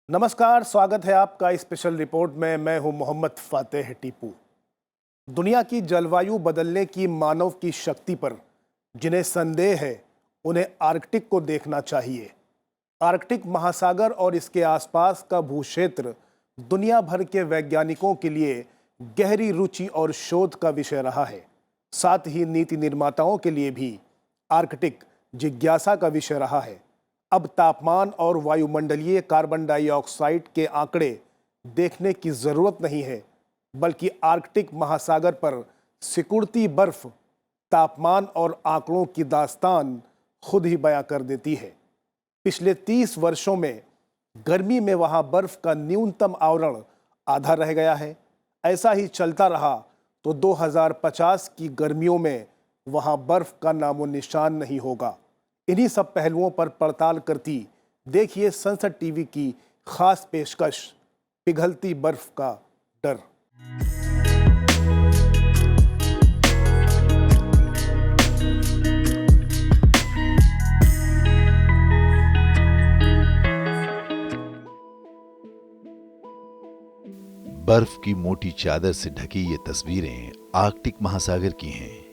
नमस्कार, स्वागत है आपका स्पेशल रिपोर्ट में। मैं हूं मोहम्मद फातेह टीपू। दुनिया की जलवायु बदलने की मानव की शक्ति पर जिन्हें संदेह है उन्हें आर्कटिक को देखना चाहिए। आर्कटिक महासागर और इसके आसपास का भूक्षेत्र दुनिया भर के वैज्ञानिकों के लिए गहरी रुचि और शोध का विषय रहा है। साथ ही नीति निर्माताओं के लिए भी आर्कटिक जिज्ञासा का विषय रहा है। अब तापमान और वायुमंडलीय कार्बन डाइऑक्साइड के आंकड़े देखने की जरूरत नहीं है, बल्कि आर्कटिक महासागर पर सिकुड़ती बर्फ तापमान और आंकड़ों की दास्तान खुद ही बयां कर देती है। पिछले 30 वर्षों में गर्मी में वहां बर्फ का न्यूनतम आवरण आधा रह गया है। ऐसा ही चलता रहा तो 2050 की गर्मियों में वहां बर्फ का नामो निशान नहीं होगा। इन्हीं सब पहलुओं पर पड़ताल करती देखिए संसद टीवी की खास पेशकश, पिघलती बर्फ का डर। बर्फ की मोटी चादर से ढकी ये तस्वीरें आर्कटिक महासागर की हैं,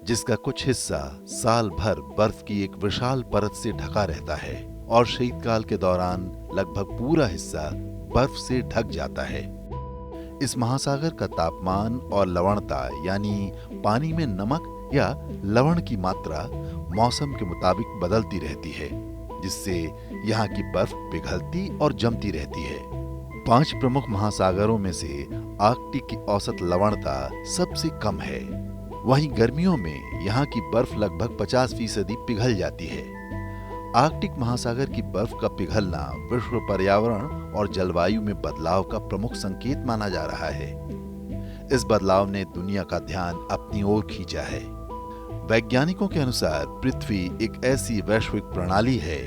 जिसका कुछ हिस्सा साल भर बर्फ की एक विशाल परत से ढका रहता है और शीतकाल के दौरान लगभग पूरा हिस्सा बर्फ से ढक जाता है। इस महासागर का तापमान और लवणता यानी पानी में नमक या लवण की मात्रा मौसम के मुताबिक बदलती रहती है, जिससे यहाँ की बर्फ पिघलती और जमती रहती है। 5 प्रमुख महासागरों में से आर्कटिक की औसत लवणता सबसे कम है। वहीं गर्मियों में यहाँ की बर्फ लगभग 50% पिघल जाती है। आर्कटिक महासागर की बर्फ का पिघलना विश्व पर्यावरण और जलवायु में बदलाव का प्रमुख संकेत माना जा रहा है। इस बदलाव ने दुनिया का ध्यान अपनी ओर खींचा है। वैज्ञानिकों के अनुसार पृथ्वी एक ऐसी वैश्विक प्रणाली है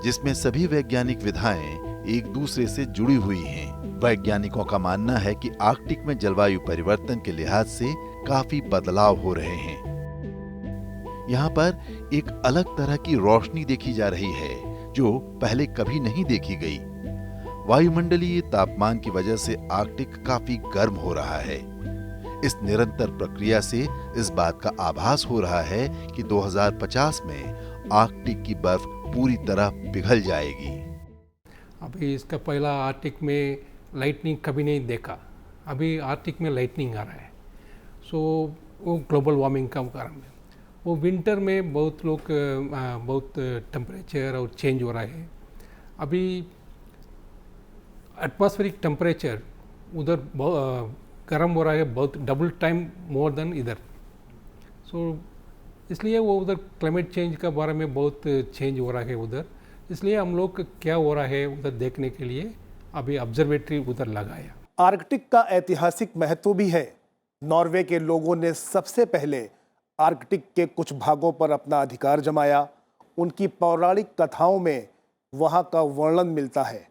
जिसमें सभी वैज्ञानिक विधाएं एक दूसरे से जुड़ी हुई हैं। वैज्ञानिकों का मानना है कि आर्कटिक में जलवायु परिवर्तन के लिहाज से काफी बदलाव हो रहे हैं। यहाँ पर एक अलग तरह की रोशनी देखी जा रही है जो पहले कभी नहीं देखी गई। वायुमंडलीय तापमान की वजह से आर्कटिक काफी गर्म हो रहा है। इस निरंतर प्रक्रिया से इस बात का आभास हो रहा है कि 2050 में आर्कटिक की बर्फ पूरी तरह पिघल जाएगी। अभी इसका पहला आर्कटिक में लाइटनिंग कभी नहीं देखा, अभी आर्कटिक में लाइटनिंग आ रहा है। सो वो ग्लोबल वार्मिंग का कारण है। वो विंटर में बहुत टेम्परेचर और चेंज हो रहा है। अभी एटमॉस्फेरिक टेम्परेचर उधर गर्म हो रहा है, बहुत डबल टाइम मोर देन इधर। सो इसलिए वो उधर क्लाइमेट चेंज का बारे में बहुत चेंज हो रहा है उधर। इसलिए हम लोग क्या हो रहा है उधर देखने के लिए अभी ऑब्जर्वेटरी उधर लगाया। आर्कटिक का ऐतिहासिक महत्व भी है। नॉर्वे के लोगों ने सबसे पहले आर्कटिक के कुछ भागों पर अपना अधिकार जमाया। उनकी पौराणिक कथाओं में वहां का वर्णन मिलता है।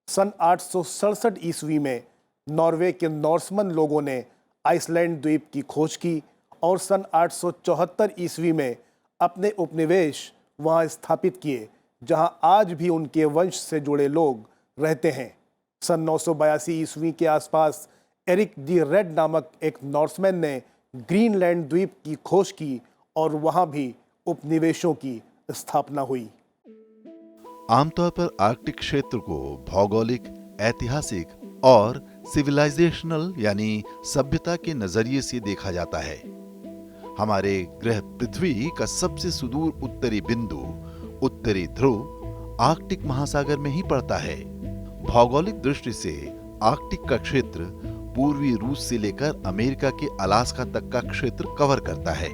सन 867 ईस्वी में नॉर्वे के नॉर्समन लोगों ने आइसलैंड द्वीप की खोज की और सन 874 ईस्वी में अपने उपनिवेश वहां स्थापित किए, जहां आज भी उनके वंश से जुड़े लोग रहते हैं। सन 982 ईस्वी के आसपास एरिक दी रेड नामक एक नॉर्समैन ने ग्रीनलैंड द्वीप की खोज की और वहां भी उपनिवेशों की स्थापना हुई। आमतौर पर आर्कटिक क्षेत्र को भौगोलिक, ऐतिहासिक और सिविलाइजेशनल यानी सभ्यता के नजरिए से देखा जाता है। हमारे ग्रह पृथ्वी का सबसे सुदूर उत्तरी बिंदु, उत्तरी ध्रुव, आर्कटिक महासागर में ही पड़ता है। भौगोलिक दृष्टि से आर्कटिक का क्षेत्र पूर्वी रूस से लेकर अमेरिका के अलास्का तक का क्षेत्र कवर करता है।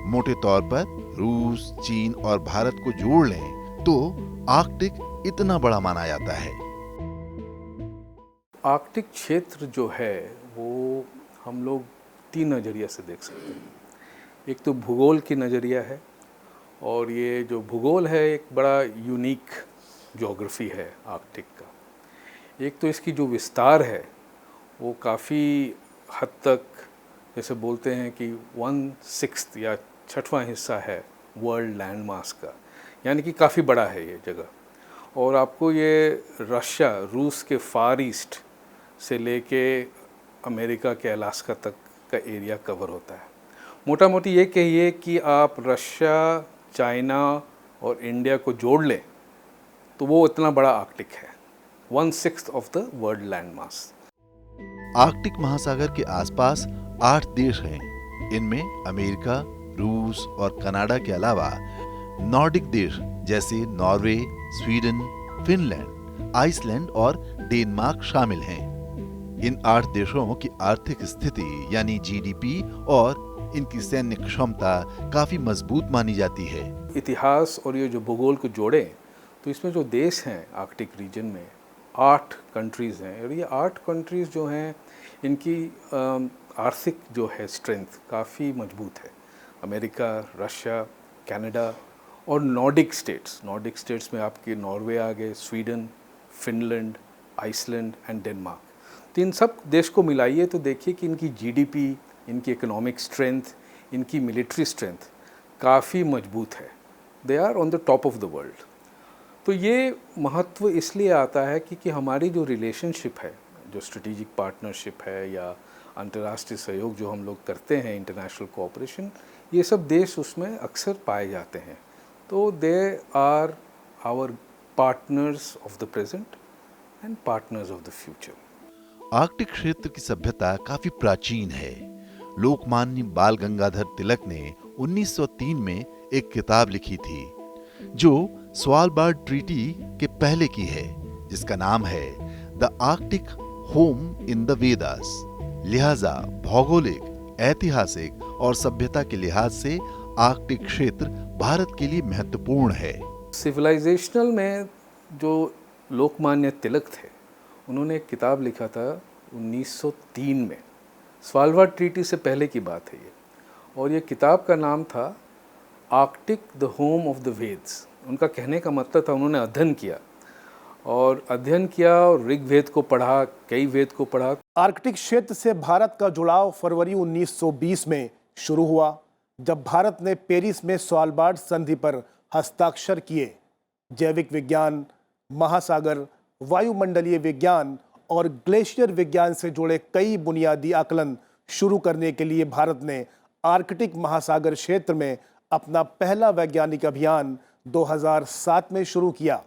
मोटे तौर पर रूस, चीन और भारत को जोड़ लें तो आर्कटिक इतना बड़ा माना जाता है। आर्कटिक क्षेत्र जो है वो हम लोग 3 नज़रिया से देख सकते हैं। एक तो भूगोल की नज़रिया है, और ये जो भूगोल है एक बड़ा यूनिक ज्योग्राफी है आर्कटिक का। एक तो इसकी जो विस्तार है वो काफ़ी हद तक, जैसे बोलते हैं कि 1/6 या 6वां हिस्सा है वर्ल्ड लैंड मास का, यानी कि काफ़ी बड़ा है ये जगह। और आपको ये रशिया, रूस के फार ईस्ट से लेके अमेरिका के अलास्का तक का एरिया कवर होता है। मोटा मोटी ये कहिए कि आप रशिया, चाइना और इंडिया को जोड़ लें तो वो इतना बड़ा आर्कटिक है, 1/6 of the world land mass. Arctic महासागर के आसपास 8 देश हैं। इनमें अमेरिका, रूस और कनाडा के अलावा नॉर्डिक देश जैसे नॉर्वे, स्वीडन, फिनलैंड, आइसलैंड और डेनमार्क शामिल हैं। इन 8 देशों की आर्थिक स्थिति यानी जीडीपी और इनकी सैन्य क्षमता काफी मजबूत मानी जाती है। इतिहास और ये जो भूगोल को जोड़ें तो इसमें जो देश हैं आर्कटिक रीजन में 8 कंट्रीज़ हैं, और ये 8 कंट्रीज़ जो हैं इनकी आर्थिक जो है स्ट्रेंथ काफ़ी मजबूत है। अमेरिका, रशिया, कनाडा और नॉर्डिक स्टेट्स में आपके नॉर्वे आ गए, Sweden, Finland, Iceland and Denmark. तो इन सब देश को मिलाइए तो देखिए कि इनकी जीडीपी, इनकी इकोनॉमिक स्ट्रेंथ, इनकी मिलिट्री स्ट्रेंथ काफ़ी मजबूत है। They are on the top of the world. तो ये महत्व इसलिए आता है कि हमारी जो रिलेशनशिप है, जो स्ट्रेटेजिक पार्टनरशिप है या अंतर्राष्ट्रीय सहयोग जो हम लोग करते हैं, इंटरनेशनल कोऑपरेशन, ये सब देश उसमें अक्सर पाए जाते हैं। तो they are our partners of the present and partners of the future. Arctic क्षेत्र की सभ्यता काफी प्राचीन है। लोकमान्य बाल गंगाधर तिलक ने 1903 में एक किताब लिखी थी जो स्वालबार्ड ट्रीटी के पहले की है, जिसका नाम है the Arctic home in the Vedas. लिहाजा भौगोलिक, ऐतिहासिक और सभ्यता के लिहाज से आर्कटिक क्षेत्र भारत के लिए महत्वपूर्ण है। सिविलाइजेशनल में जो लोकमान्य तिलक थे, उन्होंने एक किताब लिखा था 1903 में, स्वालबार्ड ट्रीटी से पहले की बात है ये, और ये किताब का नाम था Arctic the home of the Vedas. उनका कहने का मतलब था, उन्होंने अध्ययन किया और ऋग्वेद को पढ़ा, कई वेद को पढ़ा। आर्कटिक क्षेत्र से भारत का जुड़ाव फरवरी 1920 में शुरू हुआ, जब भारत ने पेरिस में स्वालबार्ड संधि पर हस्ताक्षर किए। जैविक विज्ञान, महासागर, वायुमंडलीय विज्ञान और ग्लेशियर विज्ञान से जुड़े कई बुनियादी आकलन शुरू करने के लिए भारत ने आर्कटिक महासागर क्षेत्र में अपना पहला वैज्ञानिक अभियान 2007 में शुरू किया।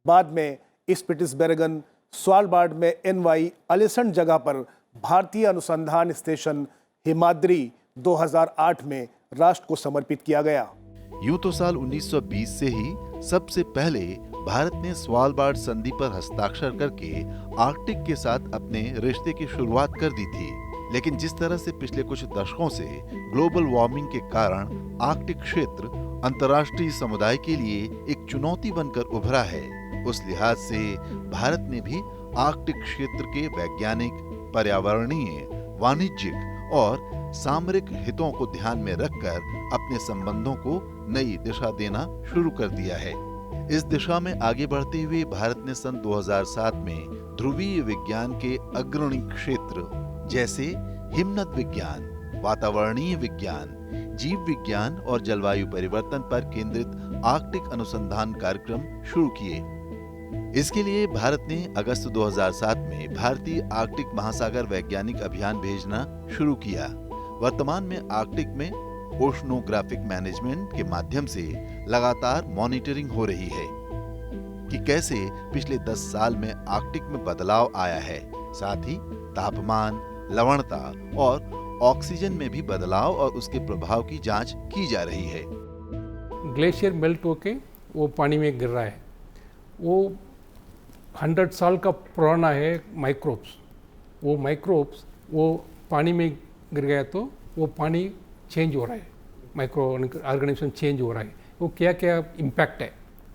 बाद में स्पिट्सबेर्गन, स्वालबार्ड में NY अलेसंड जगह पर भारतीय अनुसंधान स्टेशन हिमाद्री 2008 में राष्ट्र को समर्पित किया गया। यूं तो साल 1920 से ही सबसे पहले भारत ने स्वालबार्ड संधि पर हस्ताक्षर करके आर्कटिक के साथ अपने रिश्ते की शुरुआत कर दी थी, लेकिन जिस तरह से पिछले कुछ दशकों से ग्लोबल वार्मिंग के कारण आर्कटिक क्षेत्र अंतर्राष्ट्रीय समुदाय के लिए एक चुनौती बनकर उभरा है, उस लिहाज से भारत ने भी आर्कटिक क्षेत्र के वैज्ञानिक, पर्यावरणीय, वाणिज्यिक और सामरिक हितों को ध्यान में रखकर अपने संबंधों को नई दिशा देना शुरू कर दिया है। इस दिशा में आगे बढ़ते हुए भारत ने सन 2007 में ध्रुवीय विज्ञान के अग्रणी क्षेत्र जैसे हिमनद विज्ञान, वातावरणीय विज्ञान, जीव विज्ञान और जलवायु परिवर्तन पर केंद्रित आर्कटिक अनुसंधान कार्यक्रम शुरू किए। इसके लिए भारत ने अगस्त 2007 में भारतीय आर्कटिक महासागर वैज्ञानिक अभियान भेजना शुरू किया। वर्तमान में आर्कटिक में ओशनोग्राफिक मैनेजमेंट के माध्यम से लगातार मॉनिटरिंग हो रही है कि कैसे पिछले 10 साल में आर्कटिक में बदलाव आया है। साथ ही तापमान, लवणता और ऑक्सीजन में भी बदलाव और उसके प्रभाव की जांच की जा रही है। ग्लेशियर मेल्ट होके वो पानी में गिर रहा है, वो 100 साल का पुराना है माइक्रोब्स। वो माइक्रोब्स वो पानी में गिर गया तो वो पानी चेंज हो रहा है, माइक्रो ऑर्गेनिज्म चेंज हो रहा है, वो क्या क्या इम्पैक्ट है,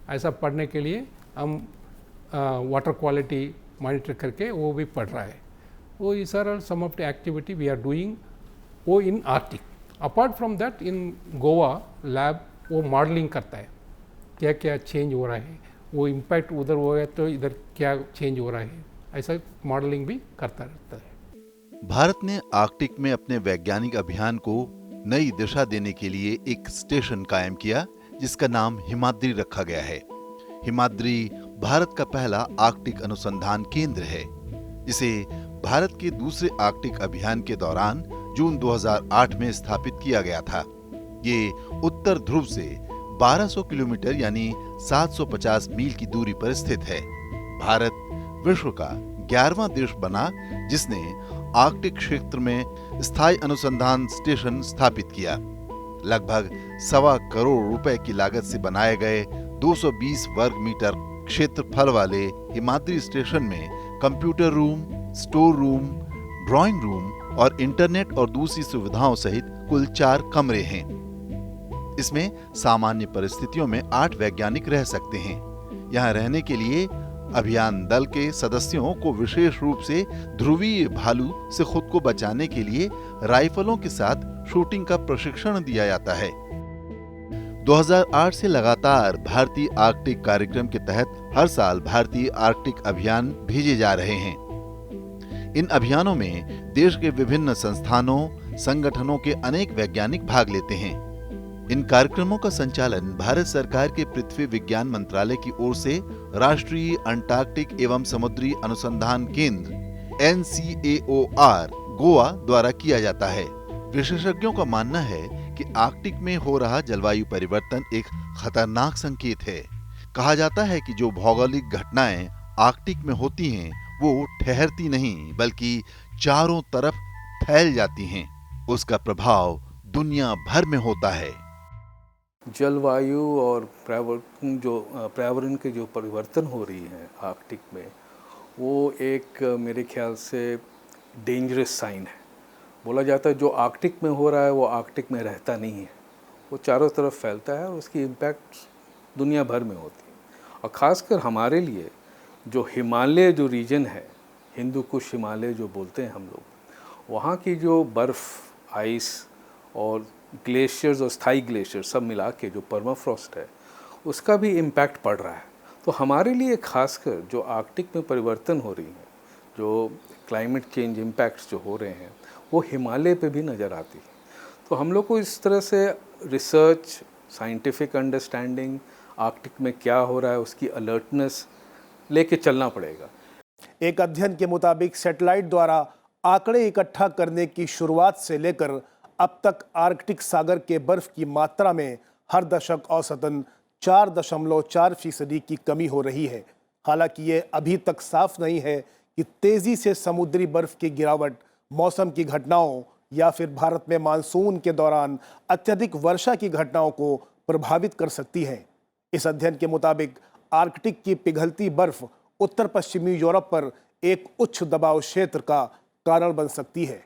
ऐसा पढ़ने के लिए हम वाटर क्वालिटी मॉनिटर करके वो भी पढ़ रहा है। वो इस are some of the activity we are doing वो in Arctic. Apart from that in Goa lab वो मॉडलिंग करता है, क्या क्या चेंज हो रहा है, वो इम्पैक्ट उधर हो गया तो इधर क्या चेंज हो रहा है, ऐसा मॉडलिंग भी करता रहता है। भारत ने आर्कटिक में अपने वैज्ञानिक अभियान को नई दिशा देने के लिए एक स्टेशन कायम किया जिसका नाम हिमाद्री रखा गया है। हिमाद्री भारत का पहला आर्कटिक अनुसंधान केंद्र है, जिसे भारत के दूसरे आर्कटिक अभियान के दौरान जून 2008 में स्थापित किया गया था। ये उत्तर ध्रुव से 1200 किलोमीटर यानी 750 मील की दूरी पर स्थित है। भारत विश्व का 11वां देश बना जिसने आर्कटिक क्षेत्र में स्थायी अनुसंधान स्टेशन स्थापित किया। लगभग 1.25 करोड़ रुपए की लागत से बनाए गए 220 वर्ग मीटर क्षेत्रफल वाले हिमाद्री स्टेशन में computer room, store room, drawing room और इंटरनेट और दूसरी सुविधाओं सहित कुल 4 कमरे हैं। इसमें सामान्य परिस्थितियों में 8 वैज्ञानिक रह सकते हैं। यहाँ रहने के लिए अभियान दल के सदस्यों को विशेष रूप से ध्रुवीय भालू से खुद को बचाने के लिए राइफलों के साथ शूटिंग का प्रशिक्षण दिया जाता है। 2008 से लगातार भारतीय आर्कटिक कार्यक्रम के तहत हर साल भारतीय आर्कटिक अभियान भेजे जा रहे हैं। इन अभियानों में देश के विभिन्न संस्थानों, संगठनों के अनेक वैज्ञानिक भाग लेते हैं। इन कार्यक्रमों का संचालन भारत सरकार के पृथ्वी विज्ञान मंत्रालय की ओर से राष्ट्रीय अंटार्कटिक एवं समुद्री अनुसंधान केंद्र NCAOR गोवा द्वारा किया जाता है। विशेषज्ञों का मानना है कि आर्कटिक में हो रहा जलवायु परिवर्तन एक खतरनाक संकेत है। कहा जाता है कि जो भौगोलिक घटनाएं आर्कटिक में होती हैं, वो ठहरती नहीं बल्कि चारों तरफ फैल जाती हैं। उसका प्रभाव दुनिया भर में होता है। जलवायु और पर्यावरण के जो परिवर्तन हो रही है आर्कटिक में, वो एक मेरे ख्याल से डेंजरस साइन है। बोला जाता है जो आर्कटिक में हो रहा है वो आर्कटिक में रहता नहीं है, वो चारों तरफ फैलता है और उसकी इम्पैक्ट दुनिया भर में होती है। और ख़ासकर हमारे लिए जो हिमालय जो रीजन है, हिंदू कुश हिमालय जो बोलते हैं हम लोग, वहाँ की जो बर्फ़, आइस और ग्लेशियर्स और स्थायी ग्लेशियर्स सब मिला के जो परमाफ्रॉस्ट है, उसका भी इम्पैक्ट पड़ रहा है। तो हमारे लिए खासकर जो आर्कटिक में परिवर्तन हो रही है, जो क्लाइमेट चेंज इम्पैक्ट्स जो हो रहे हैं, वो हिमालय पे भी नज़र आती है। तो हम लोग को इस तरह से रिसर्च, साइंटिफिक अंडरस्टैंडिंग, आर्कटिक में क्या हो रहा है उसकी अलर्टनेस लेके चलना पड़ेगा। एक अध्ययन के मुताबिक सैटेलाइट द्वारा आंकड़े इकट्ठा करने की शुरुआत से लेकर अब तक आर्कटिक सागर के बर्फ की मात्रा में हर दशक औसतन 4.4% की कमी हो रही है। हालांकि ये अभी तक साफ नहीं है कि तेजी से समुद्री बर्फ की गिरावट मौसम की घटनाओं या फिर भारत में मानसून के दौरान अत्यधिक वर्षा की घटनाओं को प्रभावित कर सकती है। इस अध्ययन के मुताबिक आर्कटिक की पिघलती बर्फ उत्तर पश्चिमी यूरोप पर एक उच्च दबाव क्षेत्र का कारण बन सकती है।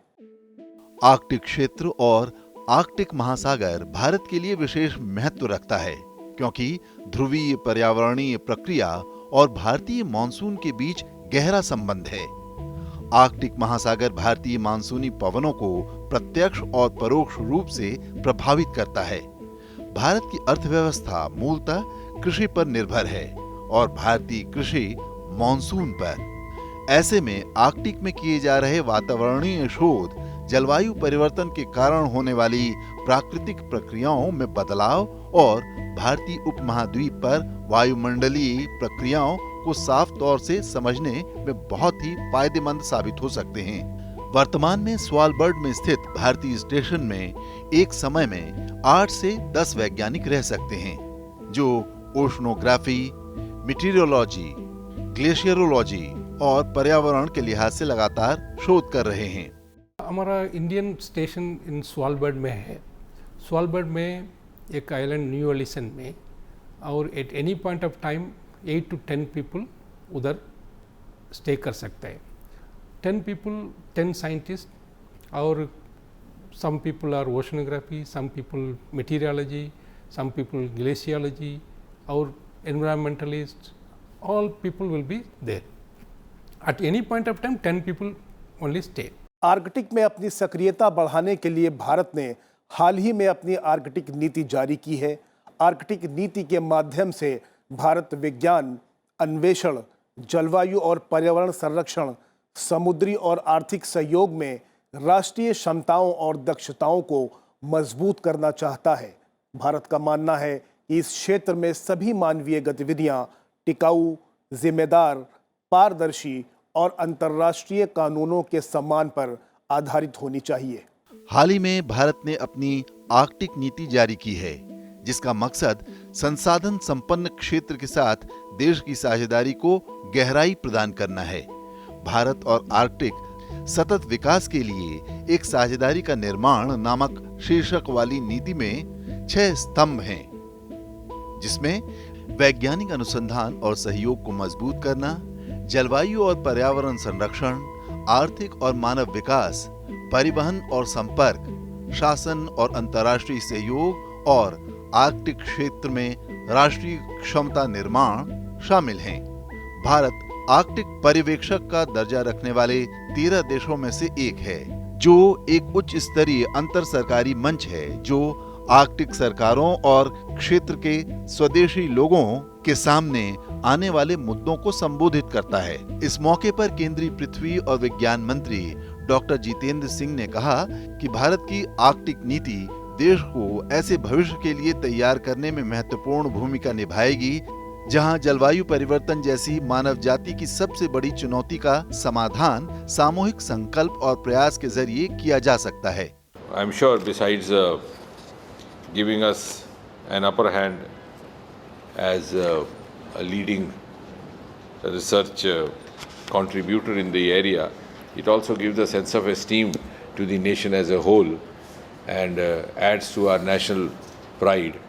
आर्कटिक क्षेत्र और आर्कटिक महासागर भारत के लिए विशेष महत्व रखता है, क्योंकि ध्रुवीय पर्यावरणीय प्रक्रिया और भारतीय मानसून के बीच गहरा संबंध है। आर्कटिक महासागर भारतीय मानसूनी पवनों को प्रत्यक्ष और परोक्ष रूप से प्रभावित करता है। भारत की अर्थव्यवस्था मूलतः कृषि पर निर्भर है और भारतीय कृषि मानसून पर। ऐसे में आर्कटिक में किए जा रहे वातावरणीय शोध जलवायु परिवर्तन के कारण होने वाली प्राकृतिक प्रक्रियाओं में बदलाव और भारतीय उपमहाद्वीप पर वायुमंडलीय प्रक्रियाओं को साफ तौर से समझने में बहुत ही फायदेमंद साबित हो सकते हैं। वर्तमान में स्वालबर्ड में स्थित भारतीय स्टेशन में एक समय में 8 से 10 वैज्ञानिक रह सकते हैं, जो ओशनोग्राफी, मीटीरियोलॉजी, ग्लेशियरोलॉजी और पर्यावरण के लिहाज से लगातार शोध कर रहे हैं। हमारा इंडियन स्टेशन इन स्वालबर्ड में है। स्वालबर्ड में एक आइलैंड न्यू एलिसन में, और at any point of time 8 to 10 people उधर स्टे कर सकते हैं। 10 पीपल, 10 साइंटिस्ट, और some people are oceanography, some people meteorology, some people glaciology और environmentalist, all people will be there. At any point of time 10 people only stay. Arctic में अपनी सक्रियता बढ़ाने के लिए भारत ने हाल ही में अपनी आर्कटिक नीति जारी की है। आर्कटिक नीति के माध्यम से भारत विज्ञान, अन्वेषण, जलवायु और पर्यावरण संरक्षण, समुद्री और आर्थिक सहयोग में राष्ट्रीय क्षमताओं और दक्षताओं को मजबूत करना चाहता है। भारत का मानना है कि इस क्षेत्र में सभी मानवीय गतिविधियां टिकाऊ, जिम्मेदार, पारदर्शी और अंतर्राष्ट्रीय कानूनों के सम्मान पर आधारित होनी चाहिए। हाल ही में भारत ने अपनी आर्कटिक नीति जारी की है, जिसका मकसद संसाधन संपन्न क्षेत्र के साथ देश की साझेदारी को गहराई प्रदान करना है। भारत और आर्कटिक सतत विकास के लिए एक साझेदारी का निर्माण नामक शीर्षक वाली नीति में 6 स्तंभ हैं, जिसमें वैज्ञानिक अनुसंधान और सहयोग को मजबूत करना, जलवायु और पर्यावरण संरक्षण, आर्थिक और मानव विकास, परिवहन और संपर्क, शासन और अंतर्राष्ट्रीय सहयोग और आर्कटिक क्षेत्र में राष्ट्रीय क्षमता निर्माण शामिल हैं। भारत आर्कटिक पर्यवेक्षक का दर्जा रखने वाले 13 देशों में से एक है, जो एक उच्च स्तरीय अंतर सरकारी मंच है जो आर्कटिक सरकारों और क्षेत्र के स्वदेशी लोगों के सामने आने वाले मुद्दों को संबोधित करता है। इस मौके पर केंद्रीय पृथ्वी और विज्ञान मंत्री डॉक्टर जितेंद्र सिंह ने कहा कि भारत की आर्कटिक नीति देश को ऐसे भविष्य के लिए तैयार करने में महत्वपूर्ण भूमिका निभाएगी जहां जलवायु परिवर्तन जैसी मानव जाति की सबसे बड़ी चुनौती का समाधान सामूहिक संकल्प और प्रयास के जरिए किया जा सकता है। I'm sure besides giving us an upper hand as a leading research contributor in the area, it also gives a sense of esteem to the nation as a whole and adds to our national pride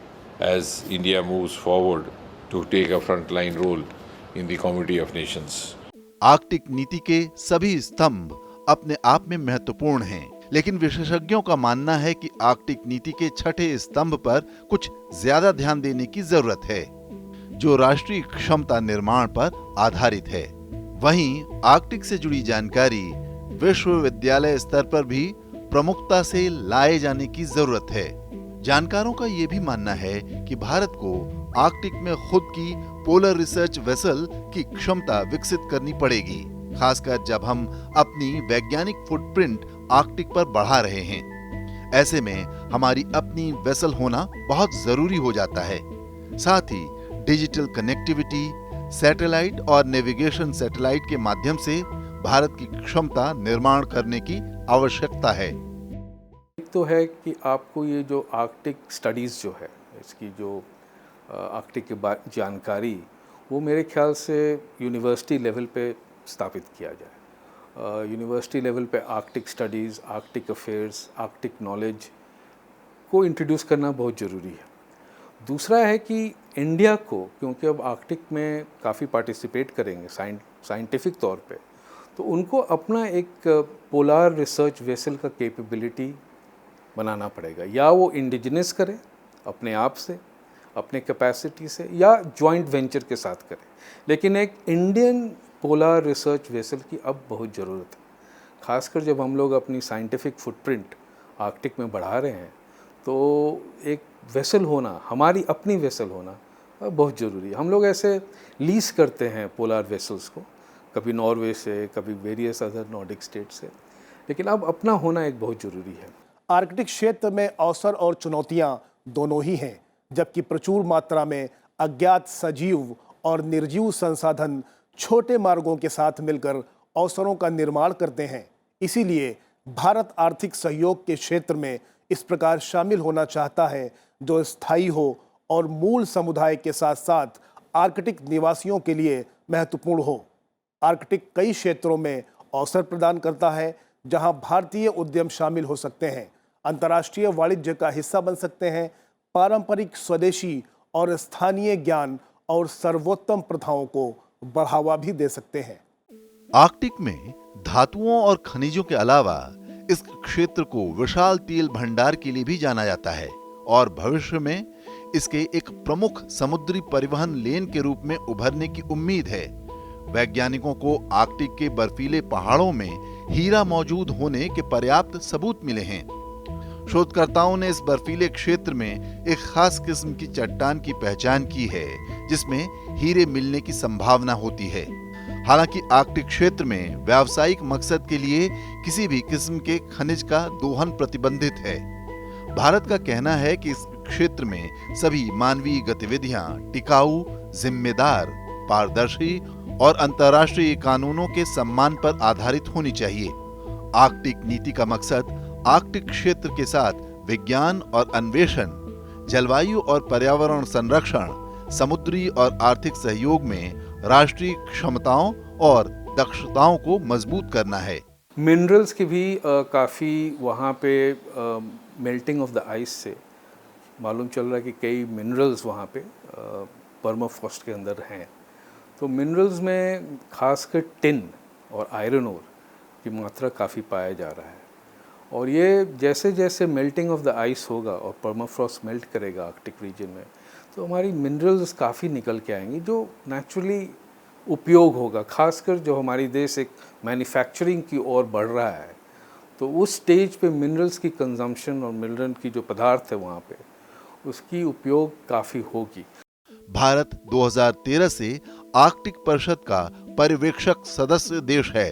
as India moves forward to take a frontline role in the Community of Nations. Arctic नीति के सभी स्तंभ अपने आप में महत्वपूर्ण हैं, लेकिन विशेषज्ञों का मानना है कि आर्कटिक नीति के 6ठे स्तंभ पर कुछ ज्यादा ध्यान देने की जरूरत है, जो राष्ट्रीय क्षमता निर्माण पर आधारित है। वहीं आर्कटिक से जुड़ी जानकारी विश्वविद्यालय स्तर पर भी प्रमुखता से लाए जाने की जरूरत है। जानकारों का यह भी मानना है कि भारत को आर्कटिक में खुद की पोलर रिसर्च वेसल की क्षमता विकसित करनी पड़ेगी, खासकर जब हम अपनी वैज्ञानिक फुटप्रिंट आर्कटिक पर बढ़ा रहे हैं। ऐसे में हमारी अपनी वेसल होना बहुत जरूरी हो जाता है। साथ ही डिजिटल कनेक्टिविटी, सैटेलाइट और नेविगेशन सैटेलाइट के माध्यम से भारत की क्षमता निर्माण करने की आवश्यकता है। एक तो है कि आपको ये जो आर्कटिक स्टडीज़ जो है, इसकी जो आर्कटिक की जानकारी, वो मेरे ख्याल से यूनिवर्सिटी लेवल पे स्थापित किया जाए। यूनिवर्सिटी लेवल पे Arctic studies, Arctic affairs, Arctic knowledge को इंट्रोड्यूस करना बहुत ज़रूरी है। दूसरा है कि इंडिया को, क्योंकि अब आर्कटिक में काफ़ी पार्टिसिपेट करेंगे साइंटिफिक तौर पे, तो उनको अपना एक पोलार रिसर्च वेसल का कैपेबिलिटी बनाना पड़ेगा। या वो इंडिजिनस करे अपने आप से, अपने कैपेसिटी से, या जॉइंट वेंचर के साथ करे, लेकिन एक इंडियन पोलार रिसर्च वेसल की अब बहुत ज़रूरत है। खासकर जब हम लोग अपनी साइंटिफिक फुटप्रिंट आर्कटिक में बढ़ा रहे हैं, तो एक वेसल होना, हमारी अपनी वेसल होना बहुत ज़रूरी है। हम लोग ऐसे लीज करते हैं पोलार वेसल्स को, कभी नॉर्वे से, कभी वेरियस अदर नॉर्डिक स्टेट से, लेकिन अब अपना होना एक बहुत ज़रूरी है। आर्कटिक क्षेत्र में अवसर और चुनौतियां दोनों ही हैं, जबकि प्रचुर मात्रा में अज्ञात सजीव और निर्जीव संसाधन छोटे मार्गों के साथ मिलकर अवसरों का निर्माण करते हैं। इसीलिए भारत आर्थिक सहयोग के क्षेत्र में इस प्रकार शामिल होना चाहता है जो स्थायी हो और मूल समुदाय के साथ साथ आर्कटिक निवासियों के लिए महत्वपूर्ण हो। आर्कटिक कई क्षेत्रों में अवसर प्रदान करता है जहां भारतीय उद्यम शामिल हो सकते हैं, अंतर्राष्ट्रीय वाणिज्य का हिस्सा बन सकते हैं, पारंपरिक स्वदेशी और स्थानीय ज्ञान और सर्वोत्तम प्रथाओं को बढ़ावा भी दे सकते हैं। आर्कटिक में धातुओं और खनिजों के अलावा इस क्षेत्र को विशाल तेल भंडार के लिए भी जाना जाता है और भविष्य में इसके एक प्रमुख समुद्री परिवहन लेन के रूप में उभरने की उम्मीद है। वैज्ञानिकों को आर्कटिक के बर्फीले पहाड़ों में हीरा मौजूद होने के पर्याप्त सबूत मिले हैं। शोधकर्ताओं ने इस बर्फीले क्षेत्र में एक खास किस्म की चट्टान की पहचान की है जिसमें हीरे मिलने की संभावना होती है। हालांकि आर्कटिक क्षेत्र में व्यावसायिक मकसद के लिए किसी भी किस्म के खनिज का दोहन प्रतिबंधित है। भारत का कहना है कि इस क्षेत्र में सभी मानवीय गतिविधियां टिकाऊ, जिम्मेदार, पारदर्शी और अंतर्राष्ट्रीय कानूनों के सम्मान पर आधारित होनी चाहिए। आर्कटिक नीति का मकसद आर्कटिक क्षेत्र के साथ विज्ञान और अन्वेषण, जलवायु और पर्यावरण संरक्षण, समुद्री और आर्थिक सहयोग में राष्ट्रीय क्षमताओं और दक्षताओं को मजबूत करना है। मिनरल्स की भी काफ़ी वहाँ पे मेल्टिंग ऑफ द आइस से मालूम चल रहा है कि कई मिनरल्स वहाँ पे परमाफ्रॉस्ट के अंदर हैं। तो मिनरल्स में खासकर टिन और आयरन ओर की मात्रा काफ़ी पाया जा रहा है, और ये जैसे जैसे मेल्टिंग ऑफ द आइस होगा और परमाफ्रॉस्ट मेल्ट करेगा आर्कटिक रीजन में, तो हमारी मिनरल्स काफ़ी निकल के आएंगी जो नेचुरली उपयोग होगा। खासकर जो हमारी देश एक मैन्युफैक्चरिंग की ओर बढ़ रहा है, तो उस स्टेज पे मिनरल्स की कंजम्पशन और मिनरल की जो पदार्थ है वहाँ पे उसकी उपयोग काफ़ी होगी। भारत 2013 से आर्कटिक परिषद का पर्यवेक्षक सदस्य देश है।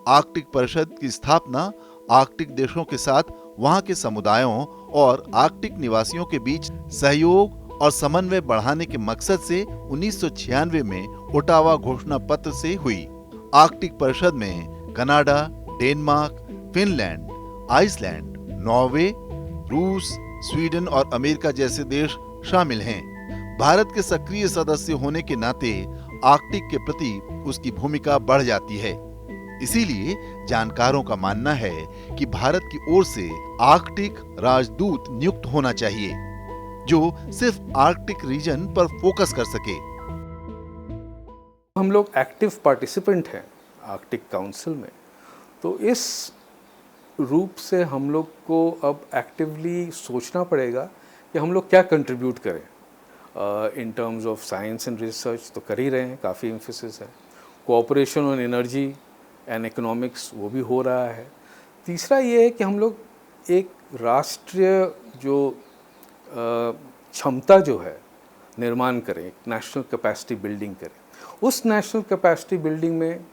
आर्कटिक परिषद की स्थापना आर्कटिक देशों के साथ वहां के समुदायों और आर्कटिक निवासियों के बीच सहयोग और समन्वय बढ़ाने के मकसद से 1996 में ओटावा घोषणा पत्र से हुई। आर्कटिक परिषद में Canada, Denmark, Finland, Iceland, Norway, रूस, स्वीडन और अमेरिका जैसे देश शामिल हैं। भारत के सक्रिय सदस्य होने के नाते आर्कटिक के प्रति उसकी भूमिका बढ़ जाती है। इसीलिए जानकारों का मानना है कि भारत की ओर से आर्कटिक राजदूत नियुक्त होना चाहिए, जो सिर्फ आर्कटिक रीजन पर फोकस कर सके। हम लोग एक्टिव पार्टिसिपेंट हैं आर्कटिक काउंसिल में, तो इस रूप से हम लोग को अब एक्टिवली सोचना पड़ेगा कि हम लोग क्या कंट्रीब्यूट करें। In terms of science and research तो कर ही रहे हैं, काफ़ी एम्फेसिस है। Cooperation on energy and economics वो भी हो रहा है। तीसरा ये है कि हम लोग एक राष्ट्रीय जो क्षमता जो है निर्माण करें, एक नेशनल कैपेसिटी बिल्डिंग करें। उस नेशनल कैपेसिटी बिल्डिंग में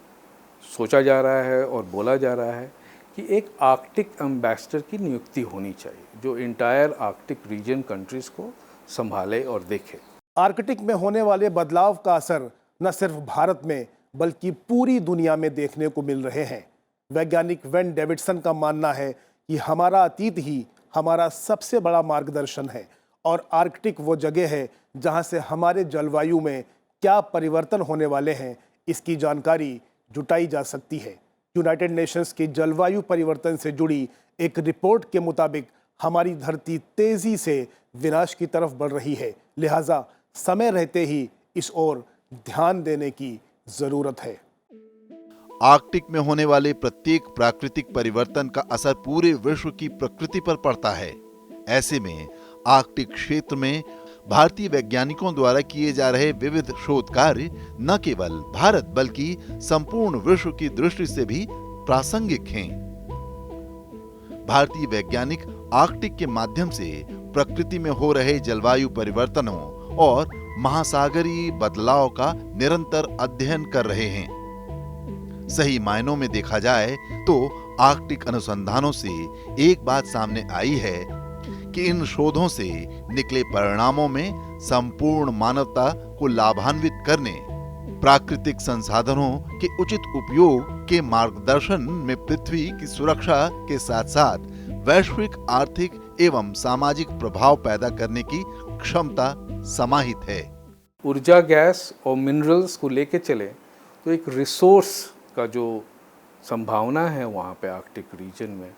सोचा जा रहा है और बोला जा रहा है कि एक आर्कटिक एम्बेसडर की नियुक्ति होनी चाहिए, जो इंटायर आर्कटिक रीजन कंट्रीज़ को संभाले और देखे। आर्कटिक में होने वाले बदलाव का असर न सिर्फ भारत में बल्कि पूरी दुनिया में देखने को मिल रहे हैं। वैज्ञानिक वेन डेविडसन का मानना है कि हमारा अतीत ही हमारा सबसे बड़ा मार्गदर्शन है और आर्कटिक वो जगह है जहां से हमारे जलवायु में क्या परिवर्तन होने वाले हैं इसकी जानकारी जुटाई जा सकती है। यूनाइटेड नेशंस की जलवायु परिवर्तन से जुड़ी एक रिपोर्ट के मुताबिक हमारी धरती तेजी से विनाश की तरफ बढ़ रही है, लिहाजा समय रहते ही इस ओर ध्यान देने की जरूरत है। आर्कटिक में होने वाले प्रत्येक प्राकृतिक परिवर्तन का असर पूरे विश्व की प्रकृति पर पड़ता है। ऐसे में आर्कटिक क्षेत्र में भारतीय वैज्ञानिकों द्वारा किए जा रहे विविध शोध कार्य न केवल भारत बल्कि संपूर्ण विश्व की दृष्टि से भी प्रासंगिक हैं। भारतीय वैज्ञानिक आर्कटिक के माध्यम से प्रकृति में हो रहे जलवायु परिवर्तनों और महासागरीय बदलाव का निरंतर अध्ययन कर रहे हैं। सही मायनों में देखा जाए तो आर्कटिक अनुसंधानों से एक बात सामने आई है कि इन शोधों से निकले परिणामों में संपूर्ण मानवता को लाभान्वित करने, प्राकृतिक संसाधनों के उचित उपयोग के मार्गदर्शन में पृथ्वी की सुरक्षा के साथ साथ वैश्विक आर्थिक एवं सामाजिक प्रभाव पैदा करने की क्षमता समाहित है। ऊर्जा, गैस और मिनरल्स को लेके चले तो एक रिसोर्स का जो संभावना है वहाँ पे आर्कटिक रीजन में,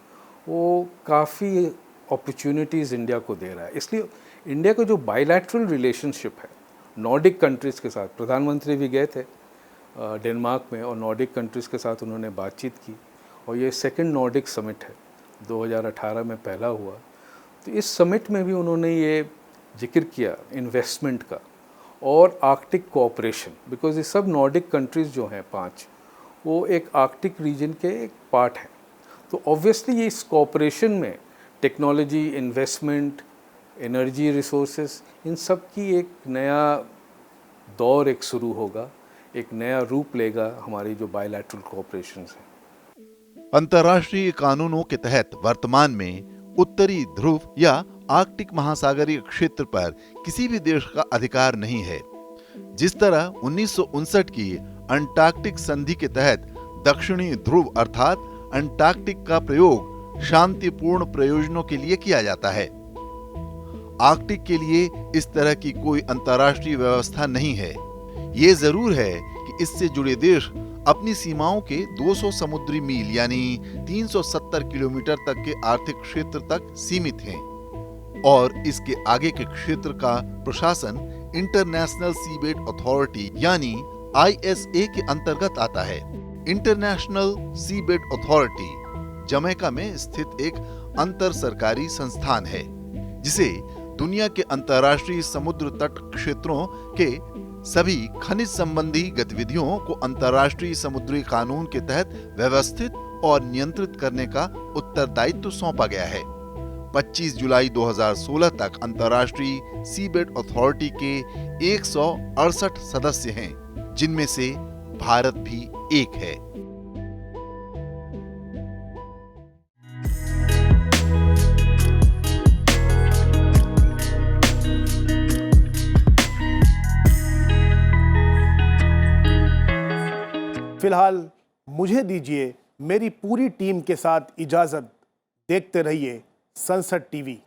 वो काफ़ी अपॉर्चुनिटीज़ इंडिया को दे रहा है। इसलिए इंडिया का जो बायलैटरल रिलेशनशिप है नॉर्डिक कंट्रीज़ के साथ, प्रधानमंत्री भी गए थे डेनमार्क में और नॉर्डिक कंट्रीज़ के साथ उन्होंने बातचीत की, और ये सेकंड नॉर्डिक समिट है, 2018 में पहला हुआ। तो इस समिट में भी उन्होंने ये जिक्र किया इन्वेस्टमेंट का और आर्कटिक कोऑपरेशन, बिकॉज ये सब नॉर्डिक कंट्रीज़ जो हैं 5, वो एक आर्कटिक रीजन के एक पार्ट हैं। तो ऑब्वियसली ये इस कोऑपरेशन में टेक्नोलॉजी, इन्वेस्टमेंट, एनर्जी रिसोर्सेज, इन सब की एक नया दौर एक शुरू होगा, एक नया रूप लेगा हमारी जो बायलैटरल कोऑपरेशंस हैं। अंतर्राष्ट्रीय कानूनों के तहत वर्तमान में उत्तरी ध्रुव या आर्कटिक महासागरीय क्षेत्र पर किसी भी देश का अधिकार नहीं है। जिस तरह 1959 की अंटार्कटिक संधि के तहत दक्षिणी ध्रुव अर्थात अंटार्कटिक का प्रयोग शांतिपूर्ण प्रयोजनों के लिए किया जाता है। आर्कटिक के लिए इस तरह की कोई अंतर्राष्ट्रीय व्यवस्था नहीं है। ये जरूर है कि इससे जुड़े देश अपनी सीमाओं के 200 समुद्री मील यानी 370 किलोमीटर तक के आर्थिक क्षेत्र तक सीमित हैं और इसके आगे के क्षेत्र का प्रशासन इंटरनेशनल सीबेड अथॉरिटी यानी ISA के अंतर्गत आता है। इंटरनेशनल सीबेड अथॉरिटी जमैका में स्थित एक अंतर सरकारी संस्थान है जिसे दुनिया के अंतर्राष्ट्रीय समुद्र तट क्षेत्रों के सभी खनिज संबंधी गतिविधियों को अंतर्राष्ट्रीय समुद्री कानून के तहत व्यवस्थित और नियंत्रित करने का उत्तरदायित्व सौंपा गया है। 25 जुलाई 2016 तक अंतर्राष्ट्रीय सीबेड अथॉरिटी के 168 सदस्य हैं, जिनमें से भारत भी एक है। फिलहाल मुझे दीजिए मेरी पूरी टीम के साथ इजाजत। देखते रहिए संसद टीवी।